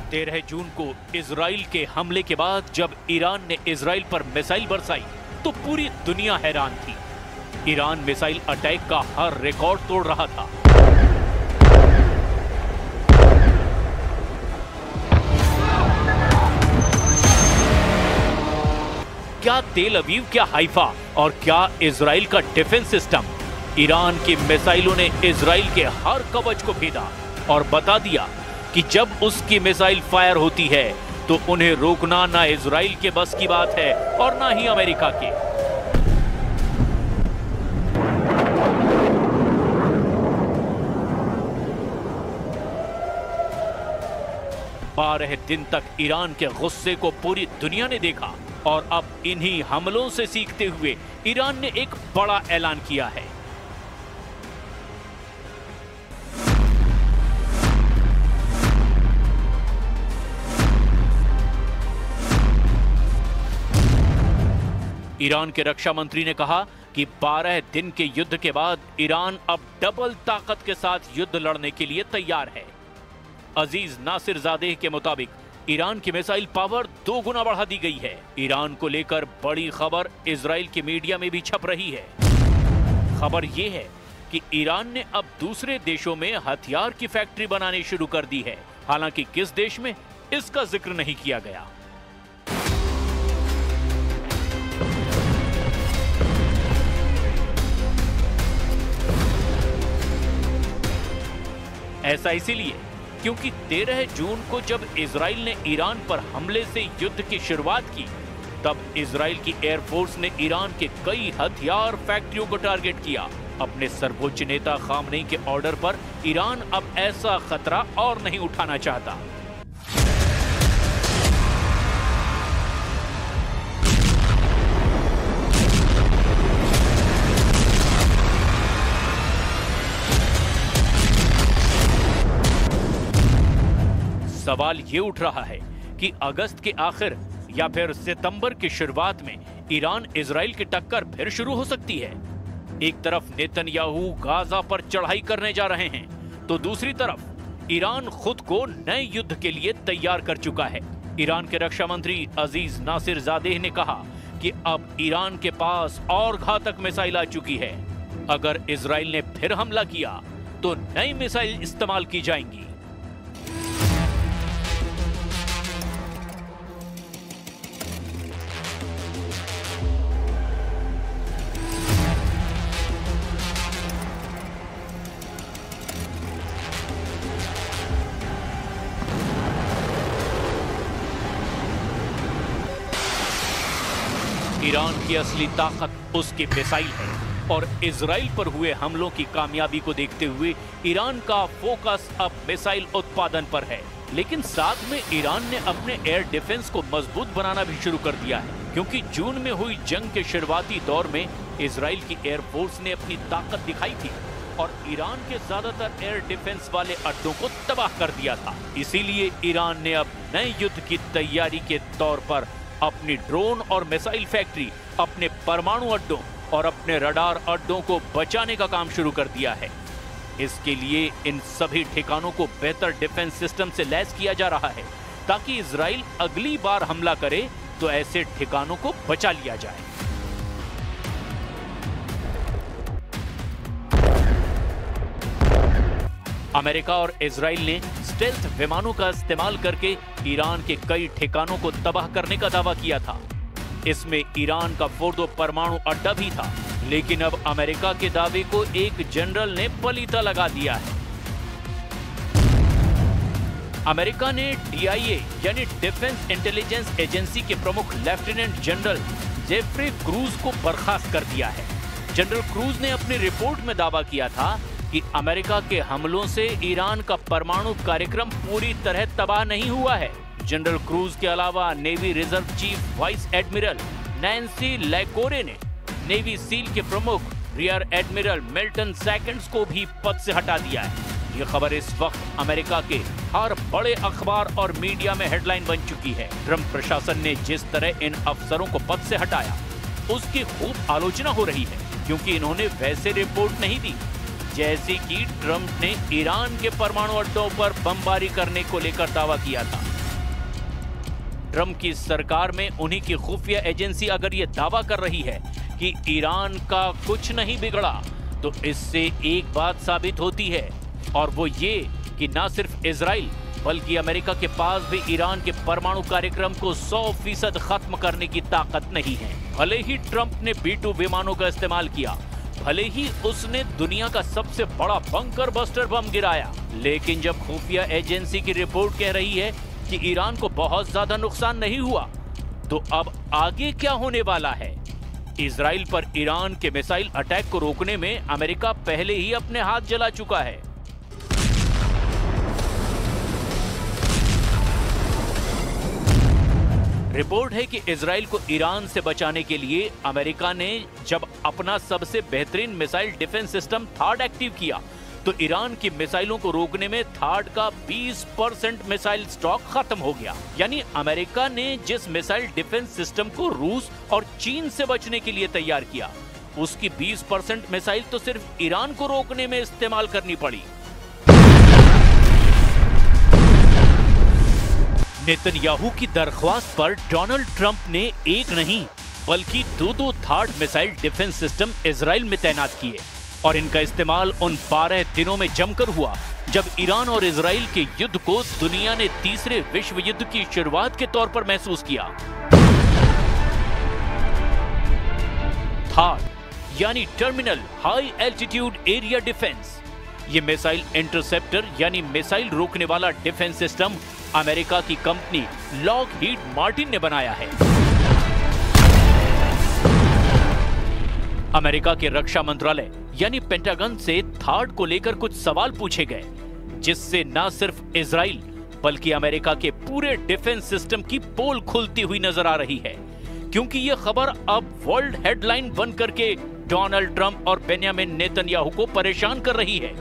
13 जून को इजराइल के हमले के बाद जब ईरान ने इजराइल पर मिसाइल बरसाई तो पूरी दुनिया हैरान थी। ईरान मिसाइल अटैक का हर रिकॉर्ड तोड़ रहा था। क्या तेल अवीव, क्या हाइफा और क्या इजराइल का डिफेंस सिस्टम, ईरान की मिसाइलों ने इजराइल के हर कवच को भेदा और बता दिया कि जब उसकी मिसाइल फायर होती है तो उन्हें रोकना ना इजराइल के बस की बात है और ना ही अमेरिका के। बारह दिन तक ईरान के गुस्से को पूरी दुनिया ने देखा और अब इन्हीं हमलों से सीखते हुए ईरान ने एक बड़ा ऐलान किया है। ईरान के रक्षा मंत्री ने कहा कि 12 दिन के युद्ध के बाद ईरान अब डबल ताकत के साथ युद्ध लड़ने के लिए तैयार है। अजीज नासिरजादेह के मुताबिक ईरान की मिसाइल पावर 2 गुना बढ़ा दी गई है। ईरान को लेकर बड़ी खबर इजराइल के मीडिया में भी छप रही है। खबर यह है कि ईरान ने अब दूसरे देशों में हथियार की फैक्ट्री बनानी शुरू कर दी है। हालांकि किस देश में, इसका जिक्र नहीं किया गया। ऐसा इसीलिए क्योंकि 13 जून को जब इजराइल ने ईरान पर हमले से युद्ध की शुरुआत की तब इजराइल की एयरफोर्स ने ईरान के कई हथियार फैक्ट्रियों को टारगेट किया। अपने सर्वोच्च नेता खामनेई के ऑर्डर पर ईरान अब ऐसा खतरा और नहीं उठाना चाहता। सवाल ये उठ रहा है कि अगस्त के आखिर या फिर सितंबर की शुरुआत में ईरान इजराइल की टक्कर फिर शुरू हो सकती है। एक तरफ नेतन्याहू गाजा पर चढ़ाई करने जा रहे हैं तो दूसरी तरफ ईरान खुद को नए युद्ध के लिए तैयार कर चुका है। ईरान के रक्षा मंत्री अजीज नासिरजादेह ने कहा कि अब ईरान के पास और घातक मिसाइल आ चुकी है। अगर इजराइल ने फिर हमला किया तो नई मिसाइल इस्तेमाल की जाएंगी। ईरान की असली ताकत उसकी मिसाइल है और इजराइल पर हुए हमलों की कामयाबी को देखते हुए ईरान का फोकस अब मिसाइल उत्पादन पर है। लेकिन साथ में ईरान ने अपने एयर डिफेंस को मजबूत बनाना भी शुरू कर दिया है, क्योंकि जून में हुई जंग के शुरुआती दौर में इजराइल की एयरफोर्स ने अपनी ताकत दिखाई थी और ईरान के ज्यादातर एयर डिफेंस वाले अड्डों को तबाह कर दिया था। इसीलिए ईरान ने अब नए युद्ध की तैयारी के तौर पर अपनी ड्रोन और मिसाइल फैक्ट्री, अपने परमाणु अड्डों और अपने रडार अड्डों को बचाने का काम शुरू कर दिया है। इसके लिए इन सभी ठिकानों को बेहतर डिफेंस सिस्टम से लैस किया जा रहा है ताकि इजराइल अगली बार हमला करे तो ऐसे ठिकानों को बचा लिया जाए। अमेरिका और इजराइल ने स्टेल्थ विमानों का इस्तेमाल करके ईरान के कई ठिकानों को तबाह करने का दावा किया था। इसमें ईरान का फोर्दो परमाणु अड्डा भी था, लेकिन अब अमेरिका के दावे को एक जनरल ने पलीता लगा दिया है। अमेरिका ने DIA यानी डिफेंस इंटेलिजेंस एजेंसी के प्रमुख लेफ्टिनेंट जनरल जेफ्री क्रूज को बर्खास्त कर दिया है। जनरल क्रूज ने अपनी रिपोर्ट में दावा किया था कि अमेरिका के हमलों से ईरान का परमाणु कार्यक्रम पूरी तरह तबाह नहीं हुआ है। जनरल क्रूज के अलावा navy reserve chief vice admiral Nancy Lacore ने नेवी सील के प्रमुख रियर एडमिरल मिल्टन सेकंड्स को भी पद से हटा दिया है। ये खबर इस वक्त अमेरिका के हर बड़े अखबार और मीडिया में हेडलाइन बन चुकी है। ट्रंप प्रशासन ने जिस तरह इन अफसरों को पद से हटाया उसकी खूब आलोचना हो रही है, क्योंकि इन्होंने वैसे रिपोर्ट नहीं दी जैसे कि ट्रंप ने ईरान के परमाणु अड्डों पर बमबारी करने को लेकर दावा किया था। ट्रंप की सरकार में उन्हीं की खुफिया एजेंसी अगर ये दावा कर रही है कि ईरान का कुछ नहीं बिगड़ा, तो इससे एक बात साबित होती है, और वो ये कि न सिर्फ इजराइल बल्कि अमेरिका के पास भी ईरान के परमाणु कार्यक्रम को 100% खत्म करने की ताकत नहीं है। भले ही ट्रंप ने B-2 विमानों का इस्तेमाल किया, भले ही उसने दुनिया का सबसे बड़ा बंकर बस्टर बम गिराया, लेकिन जब खुफिया एजेंसी की रिपोर्ट कह रही है कि ईरान को बहुत ज्यादा नुकसान नहीं हुआ, तो अब आगे क्या होने वाला है? इजराइल पर ईरान के मिसाइल अटैक को रोकने में अमेरिका पहले ही अपने हाथ जला चुका है। रिपोर्ट है कि इजराइल को ईरान से बचाने के लिए अमेरिका ने जब अपना सबसे बेहतरीन मिसाइल डिफेंस सिस्टम थाड एक्टिव किया, तो ईरान की मिसाइलों को रोकने में थाड का 20% मिसाइल स्टॉक खत्म हो गया। यानी अमेरिका ने जिस मिसाइल डिफेंस सिस्टम को रूस और चीन से बचने के लिए तैयार किया, उसकी 20% मिसाइल तो सिर्फ ईरान को रोकने में इस्तेमाल करनी पड़ी। नेतन्याहू की दरख्वास्त पर डोनाल्ड ट्रंप ने एक नहीं बल्कि दो थाड मिसाइल डिफेंस सिस्टम इजराइल में तैनात किए, और इनका इस्तेमाल उन 12 दिनों में जमकर हुआ जब ईरान और इजराइल के युद्ध को दुनिया ने तीसरे विश्व युद्ध की शुरुआत के तौर पर महसूस किया। थाड यानी terminal high altitude area defence, ये मिसाइल इंटरसेप्टर यानी मिसाइल रोकने वाला डिफेंस सिस्टम अमेरिका की कंपनी लॉकहीड मार्टिन ने बनाया है। अमेरिका के रक्षा मंत्रालय यानी पेंटागन से थाड को लेकर कुछ सवाल पूछे गए, जिससे न सिर्फ इजराइल बल्कि अमेरिका के पूरे डिफेंस सिस्टम की पोल खुलती हुई नजर आ रही है, क्योंकि यह खबर अब वर्ल्ड हेडलाइन बन करके डोनाल्ड ट्रंप और बेंजामिन नेतन्याहू को परेशान कर रही है।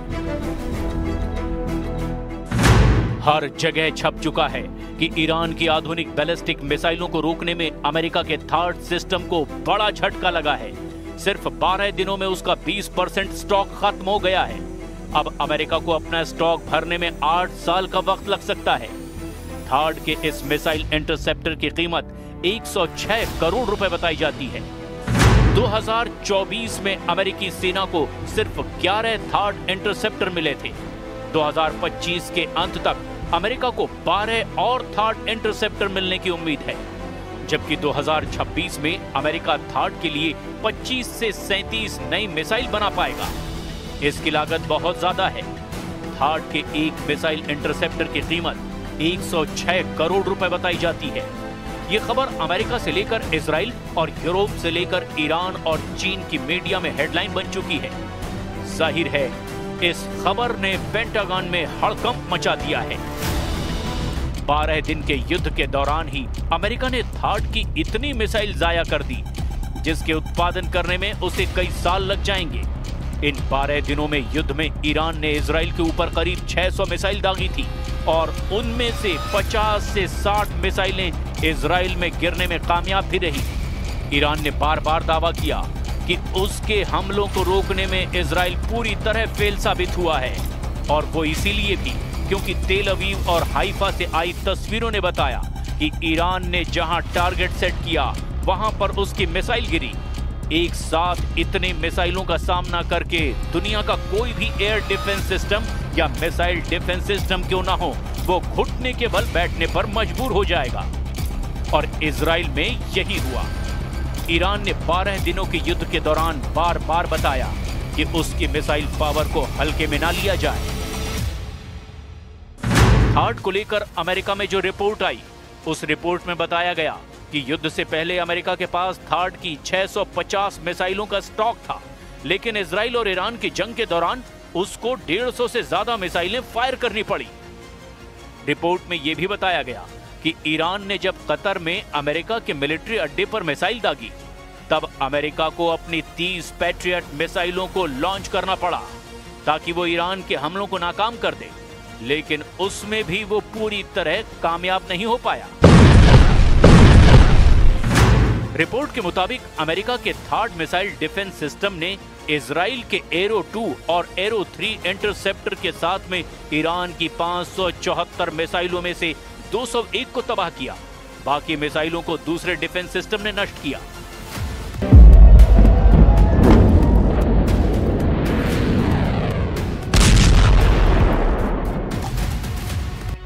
हर जगह छप चुका है कि ईरान की आधुनिक बैलिस्टिक मिसाइलों को रोकने में अमेरिका के थाड सिस्टम को बड़ा झटका लगा है। सिर्फ 12 दिनों में उसका 20% स्टॉक खत्म हो गया है। अब अमेरिका को अपना स्टॉक भरने में 8 साल का वक्त लग सकता है। थाड के इस मिसाइल इंटरसेप्टर की कीमत 106 करोड़ रुपए बताई जाती है। 2024 में अमेरिकी सेना को सिर्फ 11 थाड इंटरसेप्टर मिले थे। 2025 के अंत तक अमेरिका को 12 और थाड इंटरसेप्टर मिलने की उम्मीद है, जबकि 2026 में अमेरिका थाड के लिए 25 से 37 नई मिसाइल बना पाएगा। इसकी लागत बहुत ज्यादा है। थाड के एक मिसाइल इंटरसेप्टर की कीमत 106 करोड़ रुपए बताई जाती है। यह खबर अमेरिका से लेकर इजराइल और यूरोप से लेकर ईरान और चीन की मीडिया में हेडलाइन बन चुकी है। जाहिर है इस खबर ने पेंटागन में हड़कंप मचा दिया है। 12 दिन के युद्ध के दौरान ही अमेरिका ने थाड की इतनी मिसाइल जाया कर दी, जिसके उत्पादन करने में उसे कई साल लग जाएंगे। इन 12 दिनों में युद्ध में ईरान ने इजराइल के ऊपर करीब 600 मिसाइल दागी थी, और उनमें से 50 से 60 मिसाइलें इजराइल में गिरने में कामयाब भी रही। ईरान ने बार बार दावा किया कि उसके हमलों को रोकने में इजराइल पूरी तरह फेल साबित हुआ है, और वो इसीलिए भी क्योंकि तेल अवीव और हाइफा से आई तस्वीरों ने बताया कि ईरान ने जहां टारगेट सेट किया वहां पर उसकी मिसाइल गिरी। एक साथ इतने मिसाइलों का सामना करके दुनिया का कोई भी एयर डिफेंस सिस्टम या मिसाइल डिफेंस सिस्टम क्यों ना हो, वो घुटने के बल बैठने पर मजबूर हो जाएगा। और इजराइल में यही हुआ। ईरान ने 12 दिनों के युद्ध के दौरान बार बार बताया कि उसकी मिसाइल पावर को हल्के में ना लिया जाए। थाड को लेकर अमेरिका में जो रिपोर्ट आई, उस रिपोर्ट में बताया गया कि युद्ध से पहले अमेरिका के पास थाड की 650 मिसाइलों का स्टॉक था, लेकिन इजराइल और ईरान की जंग के दौरान उसको 150 से ज्यादा मिसाइलें फायर करनी पड़ी। रिपोर्ट में यह भी बताया गया कि ईरान ने जब कतर में अमेरिका के मिलिट्री अड्डे पर मिसाइल दागी, तब अमेरिका को अपनी 30 पैट्रियट मिसाइलों को लॉन्च करना पड़ा ताकि वो ईरान के हमलों को नाकाम कर दे, लेकिन उसमें भी वो पूरी तरह कामयाब नहीं हो पाया। रिपोर्ट के मुताबिक अमेरिका के थाड मिसाइल डिफेंस सिस्टम ने इजराइल के एरो 2 और एरो 3 इंटरसेप्टर के साथ में ईरान की 574 मिसाइलों में से 201 को तबाह किया, बाकी मिसाइलों को दूसरे डिफेंस सिस्टम ने नष्ट किया।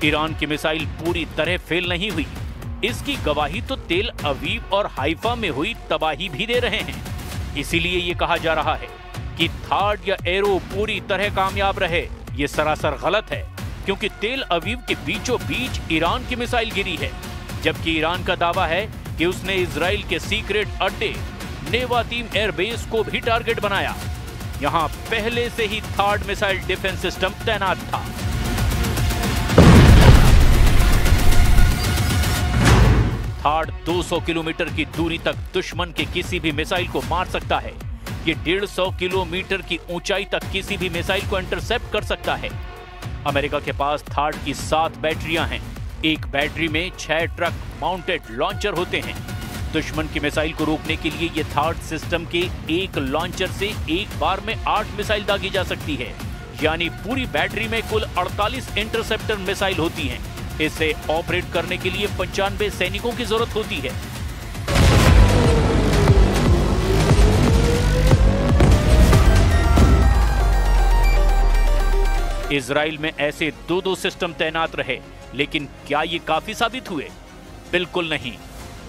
ईरान की मिसाइल पूरी तरह फेल नहीं हुई, इसकी गवाही तो तेल अवीव और हाइफा में हुई तबाही भी दे रहे हैं। इसीलिए ये कहा जा रहा है कि थार्ड या एरो पूरी तरह कामयाब रहे। ये सरासर गलत है, क्योंकि तेल अवीव के बीचों बीच ईरान की मिसाइल गिरी है, जबकि ईरान का दावा है कि उसने इजराइल के सीक्रेट अड्डे नेवातीम एयरबेस को भी टारगेट बनाया। यहां पहले से ही थार्ड मिसाइल डिफेंस सिस्टम तैनात था। थार्ड 200 किलोमीटर की दूरी तक दुश्मन के किसी भी मिसाइल को मार सकता है। ये 150 किलोमीटर की ऊंचाई तक किसी भी मिसाइल को इंटरसेप्ट कर सकता है। अमेरिका के पास थार्ड की 7 बैटरियां हैं। एक बैटरी में 6 ट्रक माउंटेड लॉन्चर होते हैं। दुश्मन की मिसाइल को रोकने के लिए ये थार्ड सिस्टम के एक लॉन्चर से एक बार में 8 मिसाइल दागी जा सकती है, यानी पूरी बैटरी में कुल 48 इंटरसेप्टर मिसाइल होती हैं। इसे ऑपरेट करने के लिए 95 सैनिकों की जरूरत होती है। इजराइल में ऐसे 2-2 सिस्टम तैनात रहे, लेकिन क्या ये काफी साबित हुए? बिल्कुल नहीं।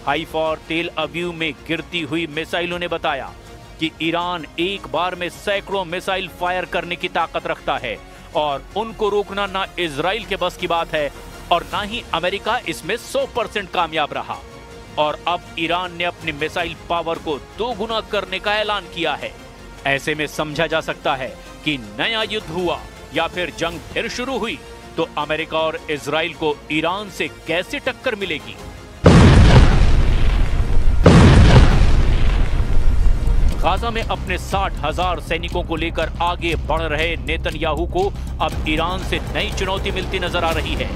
हाइफा और तेल अवीव में गिरती हुई मिसाइलों ने बताया कि ईरान एक बार में सैकड़ों मिसाइल फायर करने की ताकत रखता है और उनको रोकना ना इजराइल के बस की बात है और ना ही अमेरिका इसमें 100% कामयाब रहा। और अब ईरान ने अपनी मिसाइल पावर को 2 गुना करने का ऐलान किया है। ऐसे में समझा जा सकता है कि नया युद्ध हुआ या फिर जंग फिर शुरू हुई तो अमेरिका और इजराइल को ईरान से कैसे टक्कर मिलेगी। गाजा में अपने 60,000 सैनिकों को लेकर आगे बढ़ रहे नेतन्याहू को अब ईरान से नई चुनौती मिलती नजर आ रही है।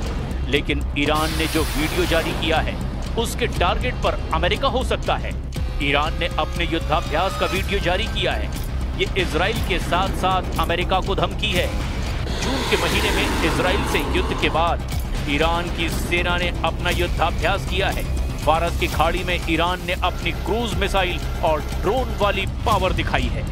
लेकिन ईरान ने जो वीडियो जारी किया है उसके टारगेट पर अमेरिका हो सकता है। ईरान ने अपने युद्धाभ्यास का वीडियो जारी किया है। ये इजराइल के साथ साथ अमेरिका को धमकी है। जून के महीने में इजराइल से युद्ध के बाद ईरान की सेना ने अपना युद्धाभ्यास किया है। फारस की खाड़ी में ईरान ने अपनी क्रूज मिसाइल और ड्रोन वाली पावर दिखाई है।